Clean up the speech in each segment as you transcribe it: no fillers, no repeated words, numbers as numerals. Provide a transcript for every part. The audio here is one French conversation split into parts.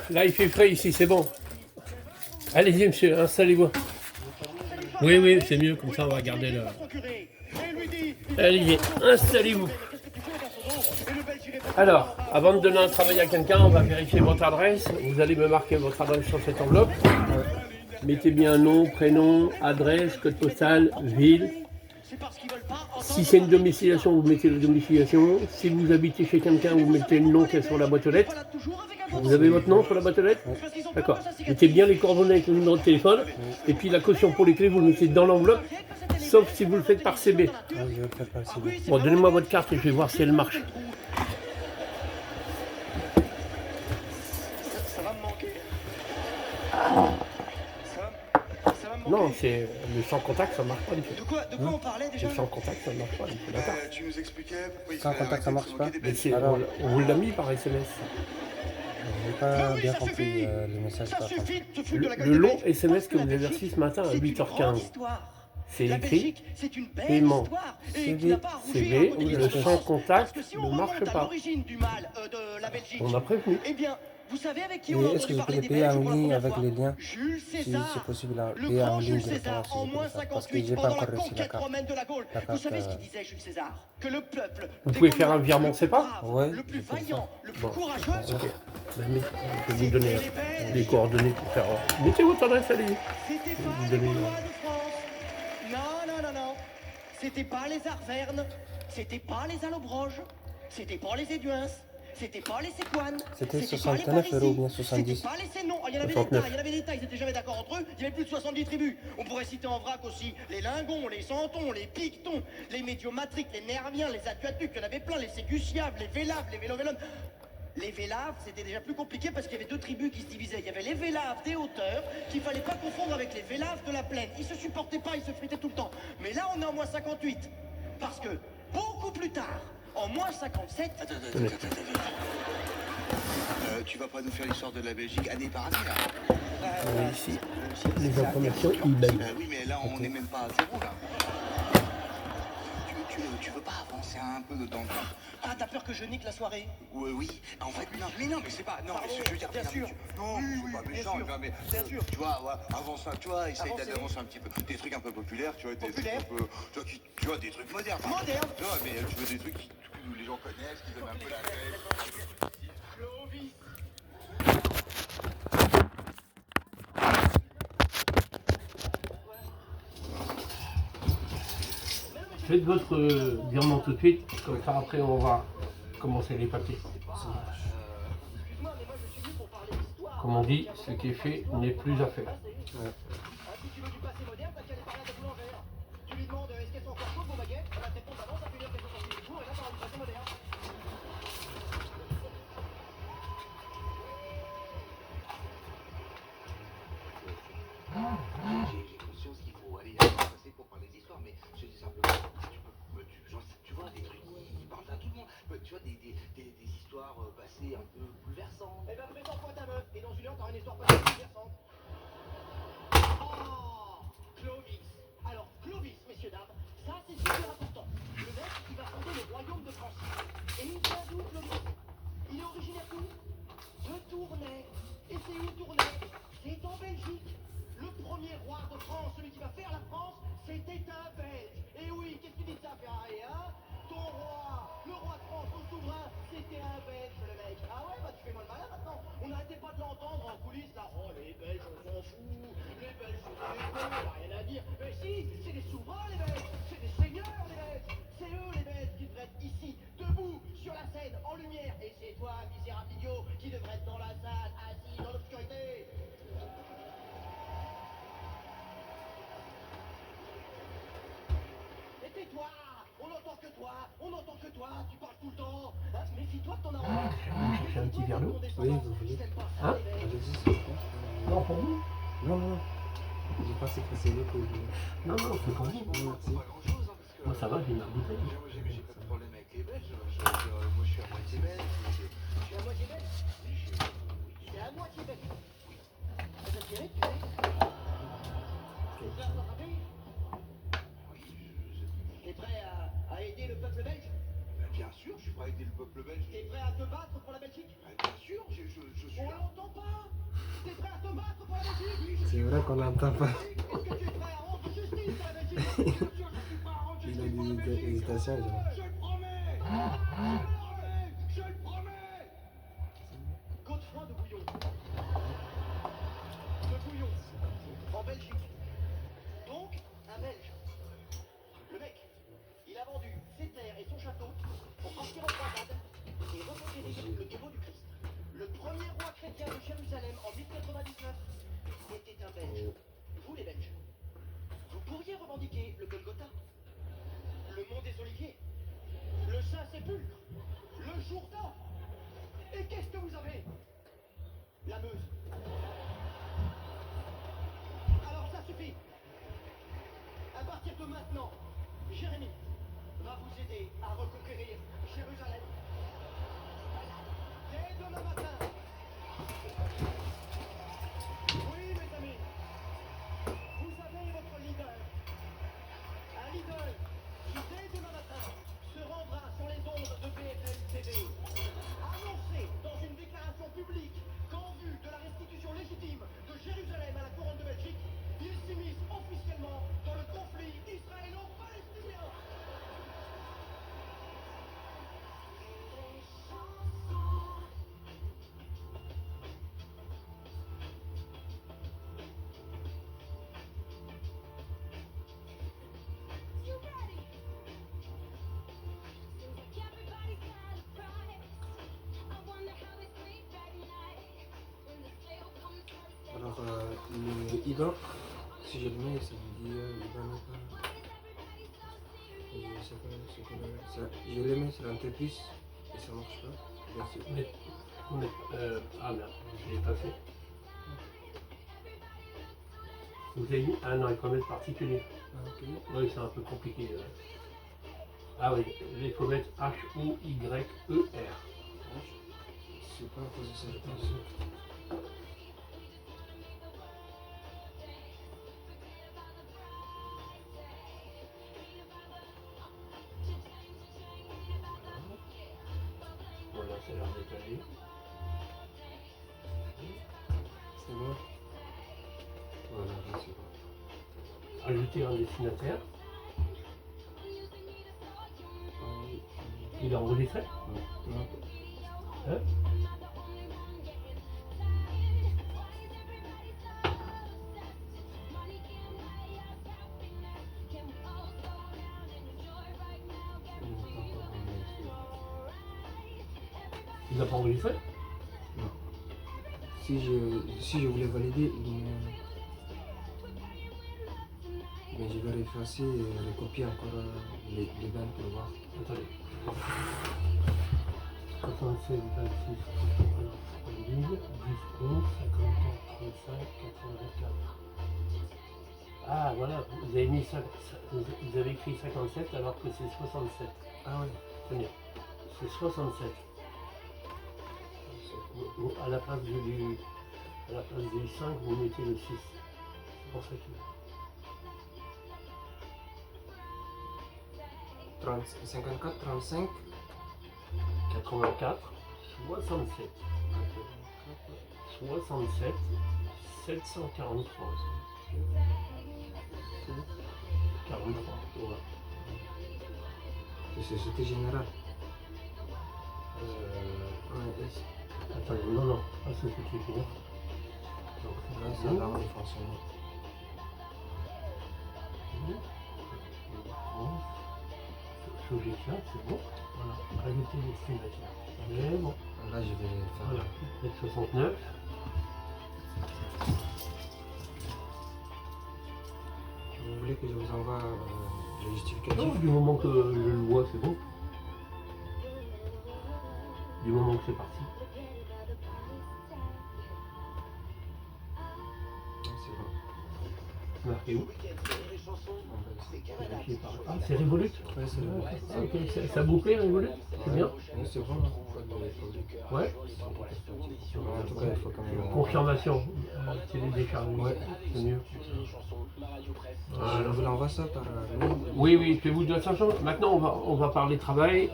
Là, il fait frais ici, c'est bon. Allez-y, monsieur, installez-vous. Oui, oui, c'est mieux, comme ça, on va garder le... Allez-y, installez-vous. Alors, avant de donner un travail à quelqu'un, on va vérifier votre adresse. Vous allez me marquer votre adresse sur cette enveloppe. Mettez bien nom, prénom, adresse, code postal, ville. Si c'est une domiciliation, vous mettez la domiciliation. Si vous habitez chez quelqu'un, vous mettez le nom qui est sur la boîte aux lettres. Vous avez votre nom sur la boîte aux lettres? D'accord. Mettez bien les coordonnées avec le numéro de téléphone. Et puis la caution pour les clés, vous le mettez dans l'enveloppe. Sauf si vous le faites par CB. Bon, donnez-moi votre carte et je vais voir si elle marche. Non, c'est le sans contact, ça marche pas du tout. De quoi on parlait déjà? Le sans contact, ça marche pas du tout. D'accord. Tu nous expliquais pourquoi Sans contact, ça marche pas. Mais Alors, on vous l'a mis par SMS. j'ai pas bien compris le message par contre. Le long SMS que vous avez reçu ce matin à 8h15. C'est écrit paiement CV, le sans contact ne marche pas. On a prévenu. Vous savez avec qui Et on a est-ce que entendu je peux parler les des payer Belges en pour la ligne première avec fois? les liens? Jules Si César, c'est possible, le payer en grand ligne Jules César, directement. en moins Parce que 58 j'ai pas pendant la encore reçu la conquête carte. romaine de la Gaule. La Vous carte, savez ce qu'il disait Jules César? Que le peuple Vous pouvez faire un virement, c'est pas? Ouais, le plus je peux le vaillant, le plus Bon. courageux, Ok. Ben, mais je vais vous donner les coordonnées pour faire. Mettez votre adresse, allez-y. c'était Vous pas les donnez- Gaulois de France. Non. C'était pas les Arvernes. C'était pas les Allobroges. C'était pas les Éduins. C'était pas les Séquanes. C'était pas 69 les € ou bien Parisis. 70. C'était pas les Sénons. Il y en avait 69. des tas, ils étaient jamais d'accord entre eux. Il y avait plus de 70 tribus. On pourrait citer en vrac aussi les Lingons, les Santons, les Pictons, les Médiomatriques, les Nerviens, les Atuatuques. Il y en avait plein, les Ségusiaves, les Vélaves, les Vélovélones. Les Vélaves, c'était déjà plus compliqué parce qu'il y avait deux tribus qui se divisaient. Il y avait les Vélaves des hauteurs, qu'il fallait pas confondre avec les Vélaves de la plaine. Ils se supportaient pas, ils se fritaient tout le temps. Mais là, on est en moins 58. Parce que, beaucoup plus tard, en moins 57... Attends. Tu vas pas nous faire l'histoire de la Belgique année par année, là? Ici, les informations eBay. Oui, mais là, on n'est même pas à zéro, là. Tu veux pas avancer un peu dans le temps? Ah, t'as peur que je nique la soirée? Oui, en fait, non, mais c'est pas... Non, mais je veux dire... Bien sûr. Non, c'est pas méchant, mais... Bien sûr. Tu vois, avance, tu vois, essaye d'avancer un petit peu. Des trucs un peu populaires, tu vois, des trucs un peu... Tu vois, des trucs modernes. Modernes? Tu vois, mais tu veux des trucs que les gens connaissent, qui donnent un peu la tête. Faites votre virement tout de suite, comme ça après on va commencer les papiers. Comme on dit, ce qui est fait n'est plus à faire. J'ai conscience qu'il faut aller passer pour parler d'histoire, mais je dis simplement, tu vois, des trucs qui parlent à tout le monde. Tu vois, des histoires passées un peu bouleversantes. Eh ben, présente-moi ta meuf, et dans une heure, t'auras une histoire passée bouleversante. Oh, Clovis. Alors, Clovis, messieurs, dames, ça, c'est super important. Le mec qui va fonder le royaume de France. Et il vient d'où, Clovis? Il est originaire d'où? De Tournai. Et c'est où Tournai? C'est en Belgique. Le premier roi de France, celui qui va faire la France, c'était un Belge. Et oui, qu'est-ce que tu dis de ça, Ferrari, hein? Ton roi, le roi de France, ton souverain, c'était un Belge, le mec. Ah ouais, bah tu fais moi le malin maintenant. On n'arrêtait pas de l'entendre en coulisses, là. Oh, les Belges, on s'en fout. Les Belges, c'est des cons, on n'a rien à dire. Mais si, c'est des souverains, les Belges. C'est des seigneurs, les Belges. C'est eux, les Belges, qui devraient être ici, debout, sur la scène, en lumière. Et c'est toi, misérable idiot, qui devrait être dans la salle, assis dans l'obscurité. Tais-toi! On n'entend que toi, tu parles tout le temps! Méfie-toi de ton arrogance! J'ai un petit verre d'eau. Oui, vous voulez. Hein? Allez-y, s'il vous plaît. Non, pour vous? Non. J'ai pensé que c'est le que Non, c'est pour vous. merci. Moi ça va, j'ai ma bouteille. J'ai pas de problème avec les Belges. Moi, je suis à moitié belge. Tu es à moitié belge? Oui, tu es à moitié belge. Ça te dirait, tu es? Tu veux faire rattraper? Oui, T'es prêt à aider le peuple belge? Bien sûr, je suis prêt à aider le peuple belge. T'es prêt à te battre pour la Belgique? Bien sûr, je suis On là. l'entend pas. T'es prêt à te battre pour la Belgique? Oui, C'est vrai qu'on n'entend pas. Est-ce que tu es prêt à rendre justice à la Belgique? Bien sûr, je suis prêt à rendre Il justice a pour la des Belgique. hésitations, genre. Je le promets. Je le promets. Je le promets. Godefroy de Bouillon. De Bouillon. En Belgique. Donc, un Belge. Le mec, il a vendu ses terres et son château pour partir en croisade et reconquérir le tombeau du Christ. Le premier roi chrétien de Jérusalem en 1099 était un Belge. Vous les Belges, vous pourriez revendiquer le Golgotha, le mont des Oliviers, le Saint-Sépulcre, le Jourdain. Et qu'est-ce que vous avez? La Meuse. Alors ça suffit. À partir de maintenant, Jérémie va vous aider à reconquérir Jérusalem. Dès demain matin. Oui, mes amis. Vous avez votre leader. Un leader qui, dès demain matin, se rendra sur les ondes de BFM TV. Annoncer dans une déclaration publique qu'en vue de la restitution légitime de Jérusalem à la couronne de Belgique, il s'immisce officiellement dans le conflit israélo-palestinien. You ready? Seems like everybody's got a price. I wonder how they sleep at night when the sale comes first. Alors, le Iban, si je le mets, ça me dit Iban pas. Je sais pas ce que ça. Je le mets sur l'entreprise et ça marche pas. Bien sûr. Ah merde, je l'ai pas fait. Vous avez mis non, il faut mettre particulier. Ah, ok. Oui, c'est un peu compliqué. Ah oui, il faut mettre H-O-Y-E-R. Je sais pas à cause de ça, je pense. Voilà, c'est l'air décalé. C'est bon. Voilà, c'est bon. Ajouter un destinataire. Oui. Il est enregistré. Non. Hein? Il n'a pas enregistré. Si je voulais valider, mais je vais effacer et recopier encore les dates pour voir. Attendez. 67, 26, 10, 10, 11, 50, 35, 84. Ah voilà, vous avez mis ça, vous avez écrit 57 alors que c'est 67. Ah ouais. Tenez, c'est 67. À la place du 5, vous mettez le 6. C'est pour ça que... 54, 35, 84, 67. 67, 743. 43, voilà. c'est Société Générale. Ouais, attendez, non, pas Société Générale. Donc, Là, c'est ça bon. va fonctionner. Sogétia, c'est bon. Voilà, rajouter destinataire. C'est bon. Là, je vais faire. Voilà, mettre 69. Vous voulez que je vous envoie le justificatif? Non, du moment que je le vois, c'est bon. Du moment que c'est parti. Non, c'est bon. Marqué où? Week-end, c'est les chansons. C'est Canada. Ah, c'est Revolut. Ouais, c'est bon. Ah, ok, ça vous plaît Revolut? C'est bien? Oui, c'est bon. Pas Ouais. En tout cas, il faut quand même. Confirmation, télécharger, Ouais. c'est mieux. Je vous l'envoie ça par mail. Oui, oui, je vais vous dire de toute façon. Maintenant, on va parler travail.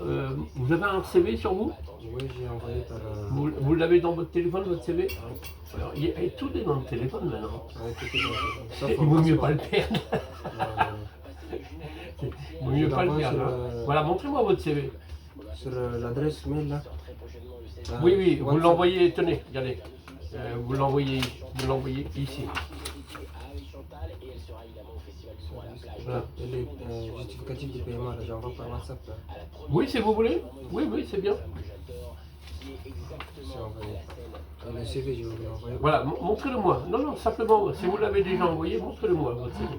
Vous avez un CV sur vous? Oui, j'ai envoyé par. Vous l'avez dans votre téléphone, votre CV? Alors, tout est dans le téléphone maintenant. Ouais, tout est dans le- sauf Il mon vaut mieux passeport. pas le perdre. Il vaut mieux Je pas le l'envoie perdre. sur, Hein. Voilà, montrez-moi votre CV. Sur l'adresse mail là. Oui, oui, vous WhatsApp. l'envoyez, tenez, regardez. Vous l'envoyez ici. Voilà. Et les justificatifs de paiement, là, j'envoie par WhatsApp. Là. Oui, si vous voulez. Oui, oui, c'est bien. C'est envoyé. Et le CV, je vais vous l'envoyer. Voilà, montrez-le-moi. Non, non, simplement, si vous l'avez déjà envoyé, montrez-le-moi, votre CV.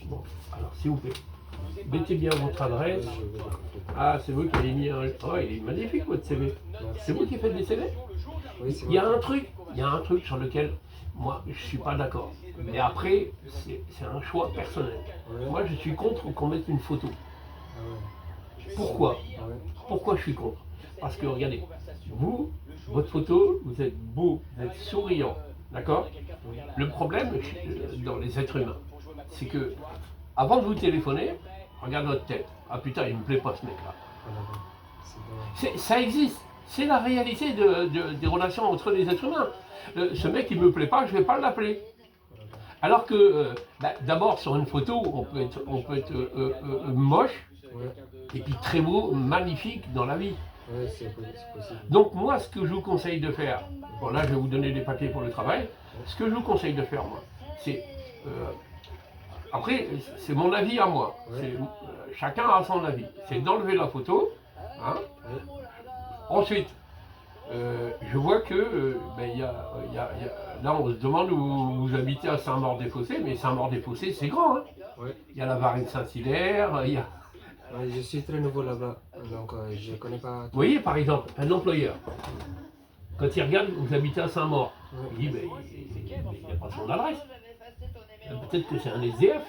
Bon, alors, s'il vous plaît, mettez bien votre adresse. Je vais le compléter. Ah, c'est vous qui avez mis un... Oh, il est magnifique, votre CV. C'est vous qui faites des CV? Oui, c'est Il y a bon. un truc sur lequel, moi, je suis pas d'accord. Mais après, c'est un choix personnel. Ouais. Moi, je suis contre qu'on mette une photo. Ah ouais. Pourquoi? Ouais. Pourquoi je suis contre? Parce que regardez, vous, votre photo, vous êtes beau, vous êtes souriant, d'accord? Le problème dans les êtres humains, c'est que avant de vous téléphoner, regarde votre tête. Ah putain, il me plaît pas ce mec-là. Voilà. C'est bon. Ça existe. C'est la réalité des relations entre les êtres humains. Ce mec, il me plaît pas, je vais pas l'appeler. Alors que, d'abord, sur une photo, on peut être moche, Ouais. et puis très beau, magnifique dans la vie. Ouais, c'est possible. Donc moi, ce que je vous conseille de faire, bon là je vais vous donner des papiers pour le travail, ce que je vous conseille de faire moi, c'est, après c'est mon avis à moi, chacun a son avis, c'est d'enlever la photo, hein. Ensuite, je vois que, là on se demande où vous habitez à Saint-Maur-des-Fossés, mais Saint-Maur-des-Fossés c'est grand, hein. Ouais. Il y a la Varenne Saint-Hilaire, il y a... Ouais, je suis très nouveau là-bas, donc je connais pas. Vous voyez, par exemple, un employeur, quand il regarde, vous habitez à Saint-Maur, il dit, mais il n'y a pas son adresse. Peut-être que c'est un SDF.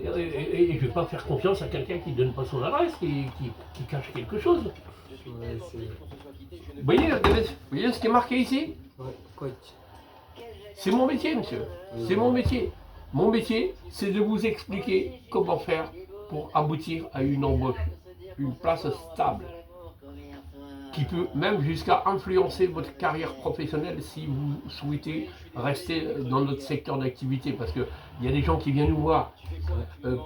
Et je ne vais pas faire confiance à quelqu'un qui ne donne pas son adresse, qui cache quelque chose. Ouais, c'est. Vous voyez ce qui est marqué ici? Ouais, coach. C'est mon métier, monsieur. C'est mon métier. Mon métier, c'est de vous expliquer comment faire pour aboutir à une embauche, une place stable, qui peut même jusqu'à influencer votre carrière professionnelle si vous souhaitez rester dans notre secteur d'activité. Parce qu'il y a des gens qui viennent nous voir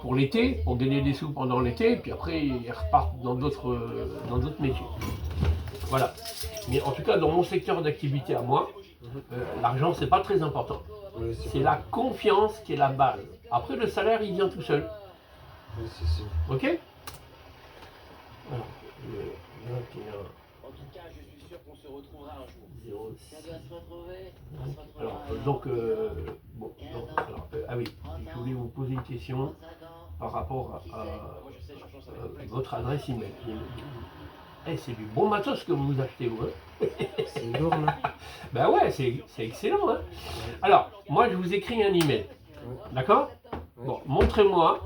pour l'été, pour gagner des sous pendant l'été, puis après ils repartent dans d'autres métiers. Voilà. Mais en tout cas, dans mon secteur d'activité à moi, l'argent, c'est pas très important. Ouais, C'est la confiance qui est la base. Après, le salaire, il vient tout seul. Oui, c'est sûr. Ok? Alors, le 21, En tout cas, je suis sûr qu'on se retrouvera un jour. 06. Ça doit se retrouver. On se retrouvera Alors, un donc, jour. bon, ah oui, je voulais vous poser une question par rapport à votre adresse email. Eh, c'est du bon matos que vous achetez, vous. Hein? C'est lourd, non? Ben ouais, c'est excellent. Hein? Alors, moi, je vous écris un email. D'accord? Bon, montrez-moi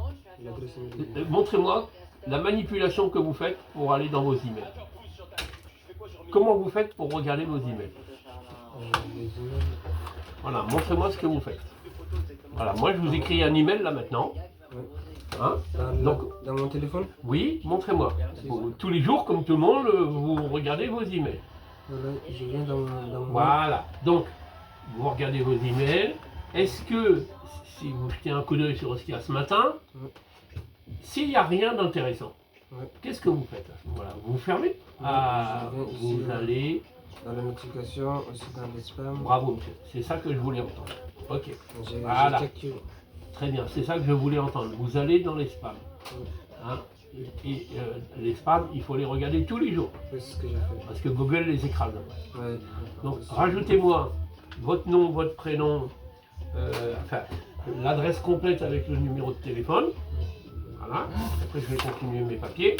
L'adresse email. montrez-moi la manipulation que vous faites pour aller dans vos emails. Comment vous faites pour regarder vos emails? Les emails. Voilà, montrez-moi ce que vous faites. Voilà, moi je vous écris un email là maintenant. Ouais. Hein? Dans mon téléphone? Oui, montrez-moi. Tous les jours, comme tout le monde, vous regardez vos emails. Voilà, je viens dans mon. Voilà, donc vous regardez vos emails. Est-ce que, si vous jetez un coup d'œil sur ce qu'il y a ce matin, s'il n'y a rien d'intéressant, qu'est-ce que vous faites à ce moment-là? Vous fermez? Ah, vous allez... Dans la notification, aussi dans les spams. Bravo, monsieur. C'est ça que je voulais entendre. Ok, J'ai Voilà. checké. très bien. C'est ça que je voulais entendre. Vous allez dans les spams. Hein? Et les spams, il faut les regarder tous les jours. C'est ce que j'ai fait. Parce que Google les écrase. Ouais. Donc, rajoutez-moi votre nom, votre prénom, enfin, l'adresse complète avec le numéro de téléphone. Voilà. Après, je vais continuer mes papiers.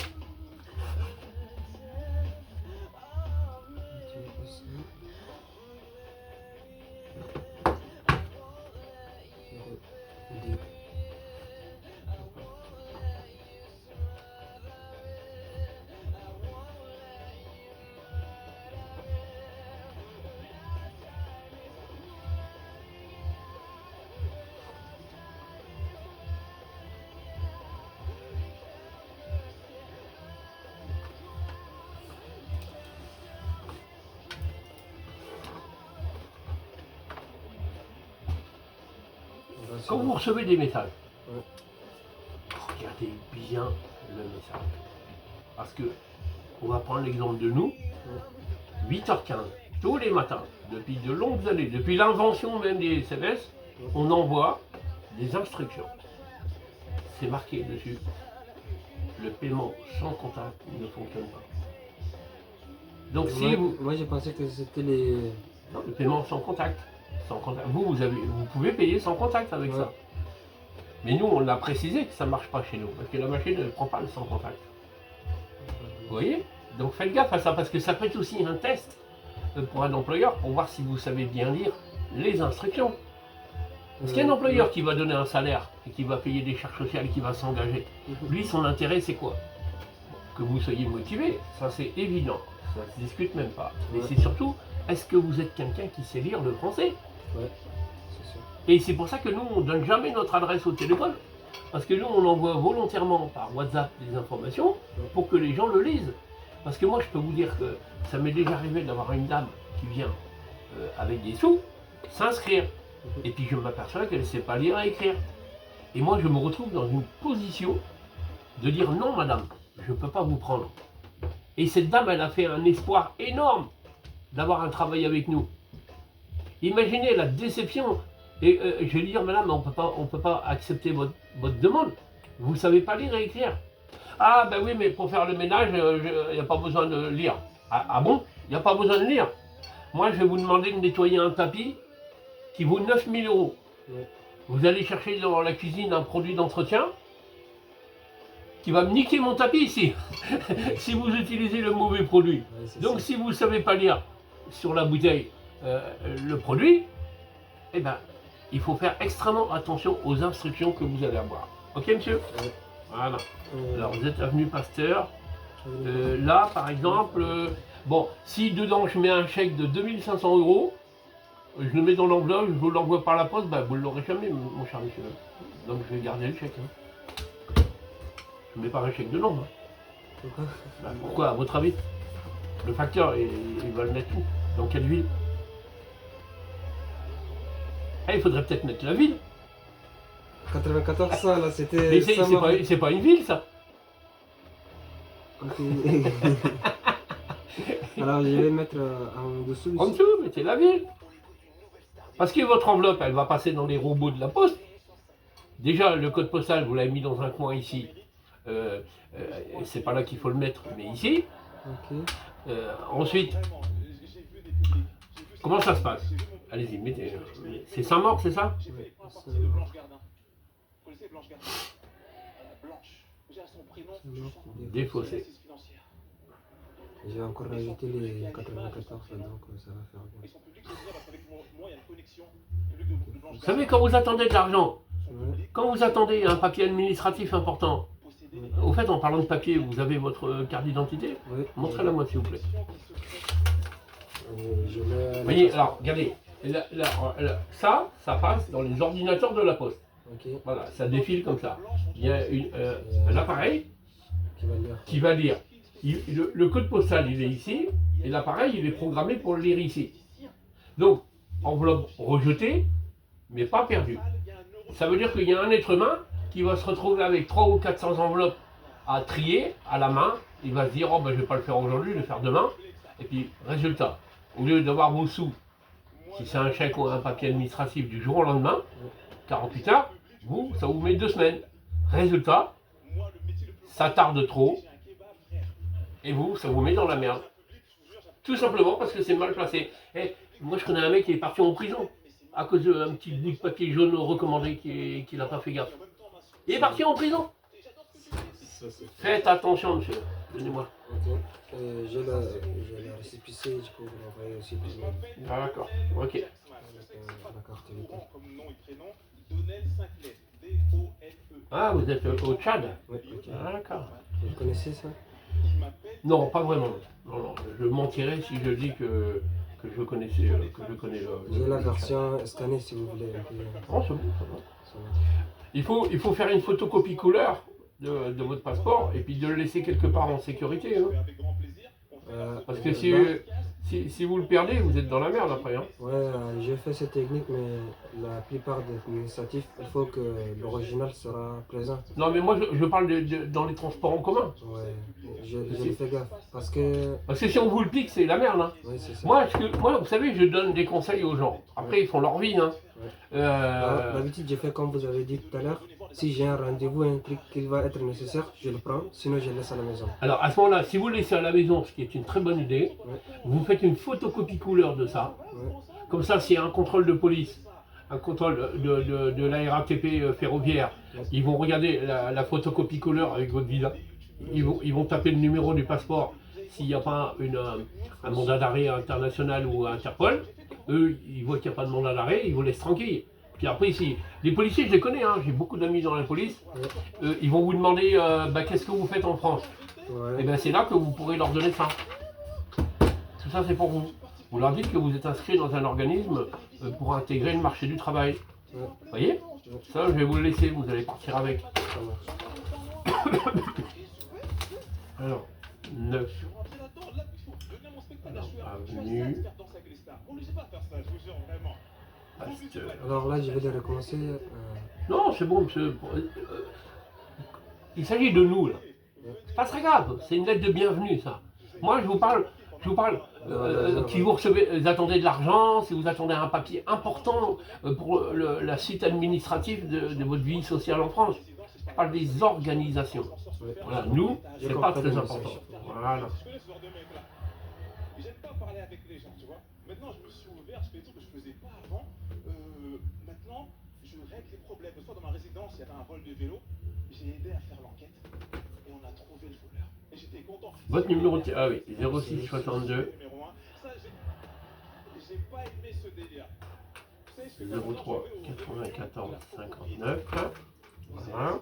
Quand vous recevez des messages, Ouais. regardez bien le message. Parce que, on va prendre l'exemple de nous, 8h15, tous les matins, depuis de longues années, depuis l'invention même des SMS, on envoie des instructions. C'est marqué dessus. Le paiement sans contact ne fonctionne pas. Donc si Moi, vous... moi, j'ai pensé que c'était les. Non, le paiement sans contact. Sans contact. Vous pouvez payer sans contact avec Ouais. ça. Mais nous, on a précisé que ça ne marche pas chez nous, parce que la machine ne prend pas le sans contact. Vous voyez? Donc faites gaffe à ça, parce que ça peut être aussi un test pour un employeur, pour voir si vous savez bien lire les instructions. Parce qu'il y a un employeur qui va donner un salaire, et qui va payer des charges sociales, qui va s'engager. Lui, son intérêt, c'est quoi? Que vous soyez motivé, ça c'est évident, ça ne se discute même pas. Mais Ouais. c'est surtout, est-ce que vous êtes quelqu'un qui sait lire le français? Ouais, c'est sûr. Et c'est pour ça que nous, on ne donne jamais notre adresse au téléphone. Parce que nous, on envoie volontairement par WhatsApp des informations pour que les gens le lisent. Parce que moi, je peux vous dire que ça m'est déjà arrivé d'avoir une dame qui vient avec des sous s'inscrire. Et puis je m'aperçois qu'elle ne sait pas lire et écrire. Et moi, je me retrouve dans une position de dire non, madame, je ne peux pas vous prendre. Et cette dame, elle a fait un espoir énorme d'avoir un travail avec nous. Imaginez la déception. Et je vais dire, madame, on peut pas accepter votre demande. Vous ne savez pas lire et écrire. Ah, ben oui, mais pour faire le ménage, il n'y a pas besoin de lire. Ah bon? Il n'y a pas besoin de lire. Moi, je vais vous demander de nettoyer un tapis qui vaut 9 000 euros. Ouais. Vous allez chercher dans la cuisine un produit d'entretien qui va me niquer mon tapis ici, si vous utilisez le mauvais produit. Ouais, c'est Donc ça. si vous ne savez pas lire sur la bouteille le produit, eh ben, il faut faire extrêmement attention aux instructions que vous allez avoir. Ok, monsieur? Ouais. Voilà. Euh, Alors vous êtes avenue Pasteur. Là, par exemple, bon, si dedans je mets un chèque de 2500 euros, je le mets dans l'enveloppe, je vous l'envoie par la poste, bah, vous ne l'aurez jamais, mon cher monsieur. Donc je vais garder le chèque. Hein. Je ne mets pas un chèque dedans. Hein. Pourquoi? Bah, pourquoi, à votre avis? Le facteur, il va le mettre où? Dans quelle ville? Ah, il faudrait peut-être mettre la ville. 94, ça, là, c'était. Mais ça, c'est pas une ville, ça. Ok. Alors, je vais mettre en dessous. En ici. dessous, mettez la ville. Parce que votre enveloppe, elle va passer dans les robots de la poste. Déjà, le code postal, vous l'avez mis dans un coin ici. C'est pas là qu'il faut le mettre, mais ici. Ok. Ensuite, comment ça se passe? Allez-y, mettez. C'est Saint-Maur, c'est ça? Ouais, ça, Blanche Gardin. Vous connaissez Blanche Gardin? Blanche. Déjà son prénom, non, Défaussé. assise financière. J'ai encore rajouté les 94, là, donc ça va faire Et bien. son public, c'est bien parce qu'avec moi, il y a une connexion. Le public de Blanche Vous savez, quand vous attendez de l'argent, Ouais. quand vous attendez un papier administratif important, possédé. au fait, en parlant de papier, vous avez votre carte d'identité? Ouais. Montrez-la moi, s'il vous plaît. Je mets. Vous voyez, alors, regardez. Ça passe dans les ordinateurs de la poste. Ok. Voilà, ça défile comme ça. Il y a un appareil Qui va lire. qui va lire. Le code postal, il est ici, et l'appareil, il est programmé pour le lire ici. Donc, enveloppe rejetée, mais pas perdue. Ça veut dire qu'il y a un être humain qui va se retrouver avec 300 ou 400 enveloppes à trier à la main. Il va se dire, oh ben je ne vais pas le faire aujourd'hui, je vais le faire demain. Et puis, résultat, au lieu d'avoir vos sous, si c'est un chèque ou un papier administratif du jour au lendemain, 48 heures, vous, ça vous met 2 semaines. Résultat, ça tarde trop, et vous, ça vous met dans la merde. Tout simplement parce que c'est mal placé. Et moi, je connais un mec qui est parti en prison à cause d'un petit bout de papier jaune recommandé qu'il n'a pas fait gaffe. Il est parti en prison. Ça, c'est fait. Faites attention, monsieur. Donnez-moi. Ok. J'ai la récépissé, du coup, vous l'envoyez aussi par mail. D'accord, ok. Avec la carte vitale. Comme nom et prénom, Donnel Sinclair. D-O-N-E. Ah, vous êtes au Tchad? Ouais, ok. D'accord. Vous connaissez ça? Non, pas vraiment. Non, non, je mentirais si je dis que je connaissais, que je connais le... J'ai la version scannée si vous voulez. Oh, c'est bon, ça va. Ça va. Il faut faire une photocopie couleur de votre passeport et puis de le laisser quelque part en sécurité. Hein. Euh, Parce que là, si, Si vous le perdez, vous êtes dans la merde après. Hein. Ouais, j'ai fait cette technique, mais la plupart des administratifs, il faut que l'original sera présent. Non, mais moi, je parle dans les transports en commun. Ouais, je fais gaffe. Parce que. Parce que si on vous le pique, c'est la merde. Hein. Oui, c'est ça. Moi, vous savez, je donne des conseils aux gens. Après, ils font leur vie. Hein. Ouais. D'habitude, j'ai fait comme vous avez dit tout à l'heure. Si j'ai un rendez-vous, un truc qui va être nécessaire, je le prends. Sinon, je le laisse à la maison. Alors, à ce moment-là, si vous le laissez à la maison, ce qui est une très bonne idée, Ouais. vous faites une photocopie couleur de ça. Ouais. Comme ça, s'il y a un contrôle de police, un contrôle de la RATP ferroviaire, Ouais. ils vont regarder la photocopie couleur avec votre visa. Ils vont taper le numéro du passeport s'il n'y a pas un mandat d'arrêt international ou Interpol. Eux, ils voient qu'il n'y a pas de mandat d'arrêt, ils vous laissent tranquille. Puis après, si les policiers, je les connais, hein, j'ai beaucoup d'amis dans la police, ils vont vous demander qu'est-ce que vous faites en France. Ouais. Et bien c'est là que vous pourrez leur donner ça. Tout ça c'est pour vous. Vous leur dites que vous êtes inscrit dans un organisme pour intégrer le marché du travail. Ouais. Vous voyez? Ça je vais vous le laisser, vous allez partir avec. Ça marche. Alors, 9. Alors, avenue. Pasteur. Alors là, je vais les recommencer. Non, c'est bon, monsieur. Il s'agit de nous là. C'est pas très grave, c'est une lettre de bienvenue ça. Moi je vous parle si vous recevez, vous attendez de l'argent, si vous attendez un papier important pour la suite administrative de votre vie sociale en France. Je parle des organisations. Ouais. Voilà, nous, Je c'est pas comprends très le important. message. Voilà. J'aime pas parler avec les gens, tu vois. Maintenant, je me suis ouvert, je fais des trucs que je faisais pas avant. Maintenant, je règle les problèmes. Le soir, dans ma résidence, il y avait un vol de vélo. J'ai aidé à faire l'enquête et on a trouvé le voleur. Et j'étais content. Votre numéro de... Ah oui, 06 62 Numéro 1. Ça, j'ai pas aimé ce délire. Vous savez ce que 03 94 59. Voilà.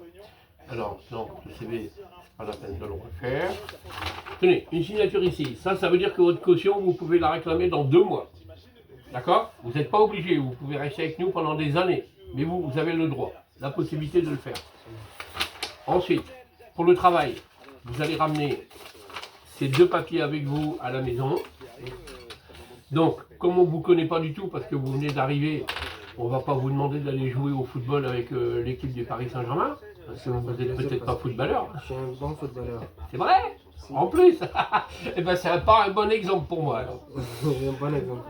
Alors, non, le CV, c'est pas la peine de le refaire. Tenez, une signature ici. Ça veut dire que votre caution, vous pouvez la réclamer dans 2 mois. D'accord? Vous n'êtes pas obligé, vous pouvez rester avec nous pendant des années. Mais vous avez le droit, la possibilité de le faire. Ensuite, pour le travail, vous allez ramener ces 2 papiers avec vous à la maison. Donc, comme on ne vous connaît pas du tout, parce que vous venez d'arriver, on ne va pas vous demander d'aller jouer au football avec l'équipe du Paris Saint-Germain, parce que vous n'êtes peut-être pas footballeur. Je suis un bon footballeur. C'est vrai? En plus. Eh ben, c'est pas un bon exemple pour moi. Alors, Un bon exemple.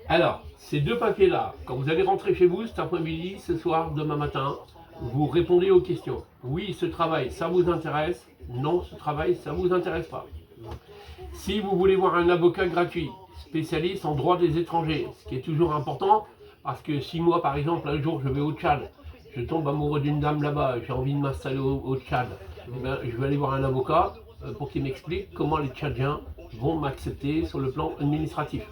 alors ces 2 papiers-là, quand vous allez rentrer chez vous cet après-midi, ce soir, demain matin, vous répondez aux questions. Oui, ce travail, ça vous intéresse? Non, ce travail, ça vous intéresse pas. Si vous voulez voir un avocat gratuit, spécialiste en droit des étrangers, ce qui est toujours important, parce que si moi, par exemple, un jour, je vais au Tchad, je tombe amoureux d'une dame là-bas, j'ai envie de m'installer au Tchad, eh ben, je vais aller voir un avocat pour qu'il m'explique comment les Tchadiens vont m'accepter sur le plan administratif.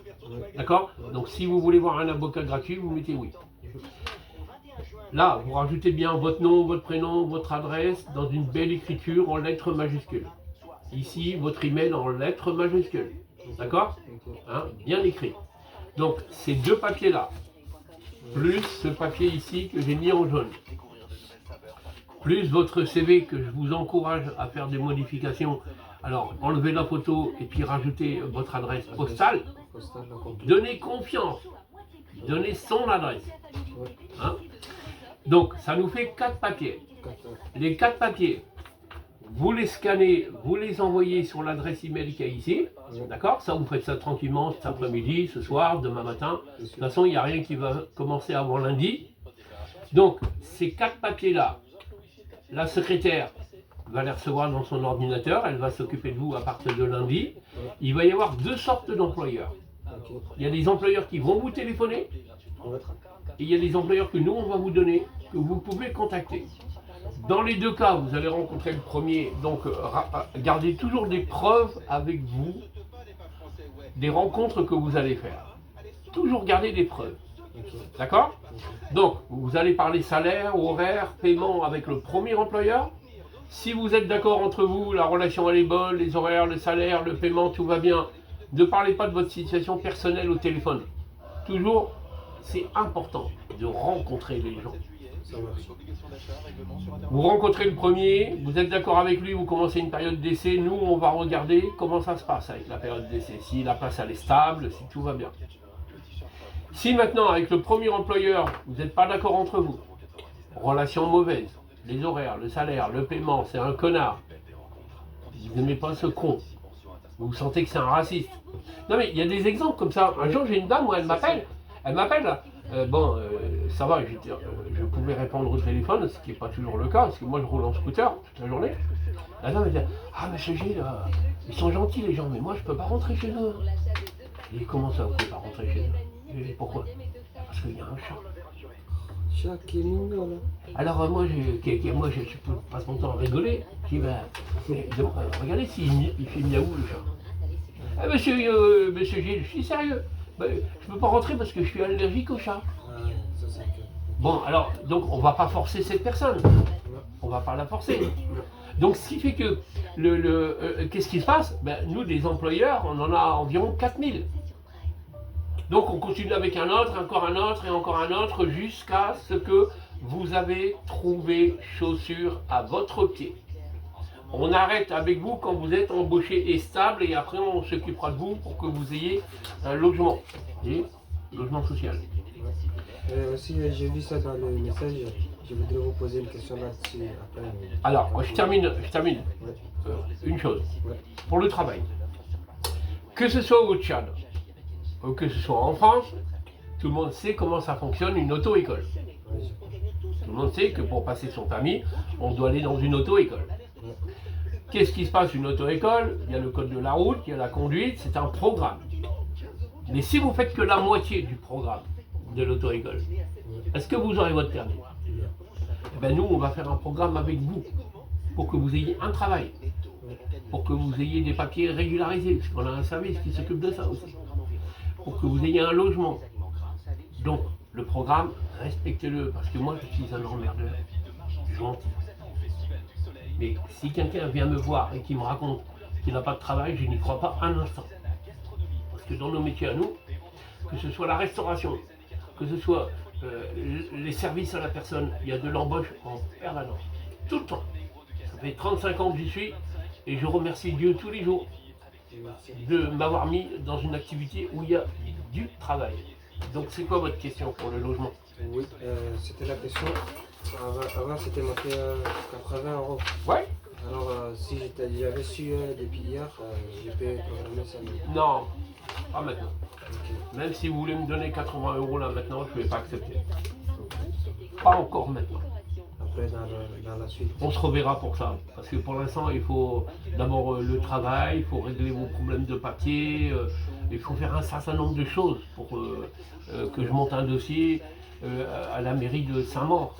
D'accord? Donc si vous voulez voir un avocat gratuit, vous mettez oui. Là, vous rajoutez bien votre nom, votre prénom, votre adresse dans une belle écriture en lettres majuscules. Ici, votre email en lettres majuscules. D'accord? Hein, bien écrit. Donc, ces 2 papiers-là, plus ce papier ici que j'ai mis en jaune, plus votre CV que je vous encourage à faire des modifications. Alors, enlevez la photo et puis rajoutez votre adresse postale. Postal, la complète. Donnez confiance. Donnez son adresse. Ouais. Hein? Donc, ça nous fait 4 papiers. 4. Les 4 papiers, vous les scannez, vous les envoyez sur l'adresse email qu'il y a ici. D'accord? Ça, vous faites ça tranquillement cet après-midi, ce soir, demain matin. De toute façon, il n'y a rien qui va commencer avant lundi. Donc, ces 4 papiers-là, la secrétaire va les recevoir dans son ordinateur. Elle va s'occuper de vous à partir de lundi. Il va y avoir 2 sortes d'employeurs. Ok. Il y a des employeurs qui vont vous téléphoner. Ouais. Et il y a des employeurs que nous, on va vous donner, que vous pouvez contacter. Dans les 2 cas, vous allez rencontrer le premier. Donc, gardez toujours des preuves avec vous des rencontres que vous allez faire. Toujours garder des preuves. Ok. D'accord? Donc, vous allez parler salaire, horaire, paiement avec le premier employeur. Si vous êtes d'accord entre vous, la relation elle est bonne, les horaires, le salaire, le paiement, tout va bien, ne parlez pas de votre situation personnelle au téléphone. Toujours, c'est important de rencontrer les gens. Ça marche. Vous rencontrez le premier, vous êtes d'accord avec lui, vous commencez une période d'essai. Nous, on va regarder comment ça se passe avec la période d'essai. Si la place elle est stable, si tout va bien. Si maintenant, avec le premier employeur, vous n'êtes pas d'accord entre vous, relation mauvaise, les horaires, le salaire, le paiement, c'est un connard. Vous n'aimez pas ce con. Vous sentez que c'est un raciste. Non mais il y a des exemples comme ça. Un jour, j'ai une dame, moi, elle m'appelle. Ça va, je pouvais répondre au téléphone, ce qui n'est pas toujours le cas, parce que moi je roule en scooter toute la journée. La dame elle dit, ah monsieur Gilles, ils sont gentils les gens, mais moi je peux pas rentrer chez eux. Et comment ça, vous pouvez pas rentrer chez eux? Et pourquoi? Parce qu'il y a un chat. Chat qui est mignon là. Alors je passe mon temps à rigoler. Je dis, regardez il fait miaou le chat. Ah, monsieur Gilles, je suis sérieux. Je peux pas rentrer parce que je suis allergique au chat. Ah, ça c'est que. Bon, alors, donc on va pas forcer cette personne. On va pas la forcer. Donc ce qui fait que, qu'est-ce qui se passe? Nous, des employeurs, on en a environ 4000. Donc on continue avec un autre, encore un autre et encore un autre, jusqu'à ce que vous avez trouvé chaussures à votre pied. On arrête avec vous quand vous êtes embauché et stable, et après on s'occupera de vous pour que vous ayez un logement. Et logement social. Aussi, j'ai vu ça dans le message. Je voudrais vous poser une question là-dessus après. Alors, je termine. Ouais. Une chose. Ouais. Pour le travail. Que ce soit au Tchad, ou que ce soit en France, tout le monde sait comment ça fonctionne une auto-école. Ouais, Tout le monde sait que pour passer son permis, on doit aller dans une auto-école. Qu'est-ce qui se passe une auto-école? Il y a le code de la route, il y a la conduite, c'est un programme. Mais si vous faites que la moitié du programme de l'auto-école, est-ce que vous aurez votre permis? Eh bien, nous, on va faire un programme avec vous pour que vous ayez un travail, pour que vous ayez des papiers régularisés, parce qu'on a un service qui s'occupe de ça aussi, pour que vous ayez un logement. Donc, le programme, respectez-le, parce que moi, je suis un emmerdeur gentil. Mais si quelqu'un vient me voir et qui me raconte qu'il n'a pas de travail, je n'y crois pas un instant. Parce que dans nos métiers à nous, que ce soit la restauration, que ce soit les services à la personne, il y a de l'embauche en permanence, tout le temps. Ça fait 35 ans que j'y suis et je remercie Dieu tous les jours de m'avoir mis dans une activité où il y a du travail. Donc c'est quoi votre question pour le logement? Oui, c'était la question. Avant c'était marqué 80 €. Ouais. Alors si j'avais su depuis hier, je peux programmer ça. Non, pas maintenant. Ok. Même si vous voulez me donner 80 € là maintenant, je ne vais pas accepter. Pas encore maintenant. Après dans la suite. On se reverra pour ça. Parce que pour l'instant, il faut d'abord le travail, il faut régler vos problèmes de papier, il faut faire un certain nombre de choses pour que je monte un dossier à la mairie de Saint-Maur.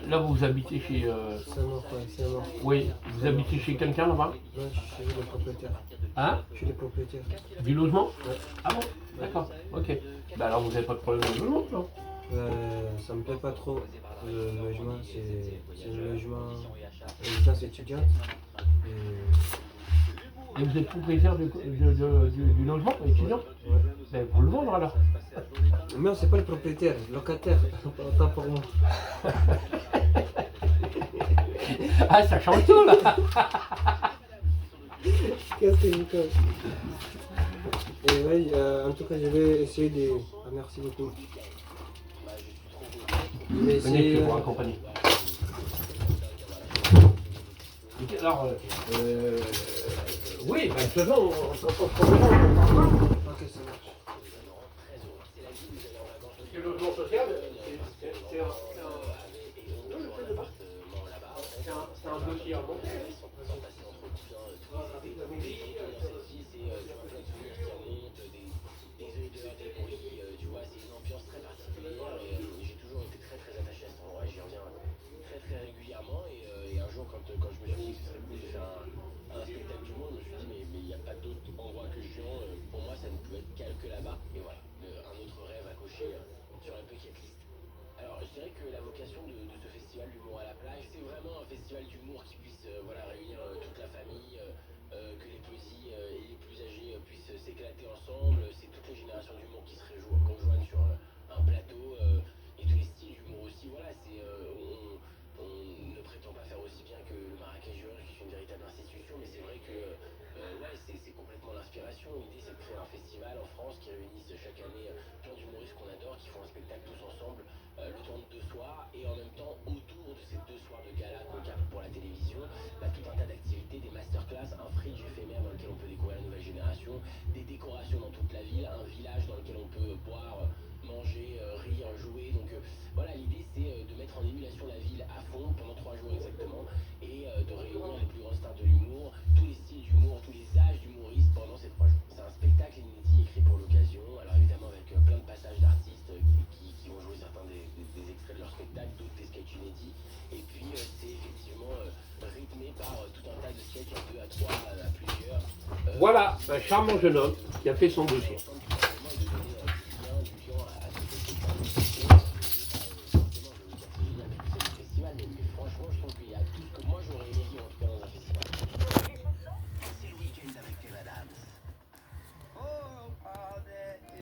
Là, vous habitez chez... C'est mort, ouais, c'est mort. Oui, vous habitez chez quelqu'un là-bas? Non, je suis le propriétaire. Hein? Je suis le propriétaire. Du logement? Ouais. Ah bon? D'accord, ok. Ben alors vous n'avez pas de problème de logement, non? Ça me plaît pas trop. Le logement, c'est le logement résidence étudiante. Et vous êtes propriétaire du logement étudiant? Ouais. Ben, vous le vendre alors? Non, c'est pas le propriétaire, le locataire. Autant pour moi. Ah, ça change tout là! Qu'est-ce que je fais? Et oui, en tout cas, je vais essayer de. Ah, merci beaucoup. Je vais Venez, essayer. je vais vous accompagner. Alors, oui, ben, de toute façon, on se reverra. Ok, ça marche. Parce que le logement social, c'est un dossier à monter. Quand je me suis dit que ce serait cool de faire un spectacle du monde, je me suis dit mais il n'y a pas d'autre endroit que Juan. Pour moi, ça ne peut être que là-bas. Et voilà, un autre rêve à cocher sur la bucket list. Alors, je dirais que la vocation de ce festival d'humour à la plage, c'est vraiment un festival d'humour qui puisse voilà, des décorations dans toute la ville, un village dans lequel on peut boire, manger, rire, jouer. Donc voilà, l'idée c'est de mettre en émulation la ville à fond pendant 3 jours exactement et de réunir les plus grosses stars de l'humour, tous les styles d'humour, tous les âges d'humoristes pendant ces 3 jours. C'est un spectacle inédit écrit pour l'occasion, alors évidemment avec plein de passages d'artistes qui vont jouer certains des extraits de leur spectacle, d'autres des sketchs inédits. Et puis c'est effectivement rythmé par tout un tas de sketchs à 2, à 3, à plusieurs. Voilà, un charmant jeune homme qui a fait son dossier.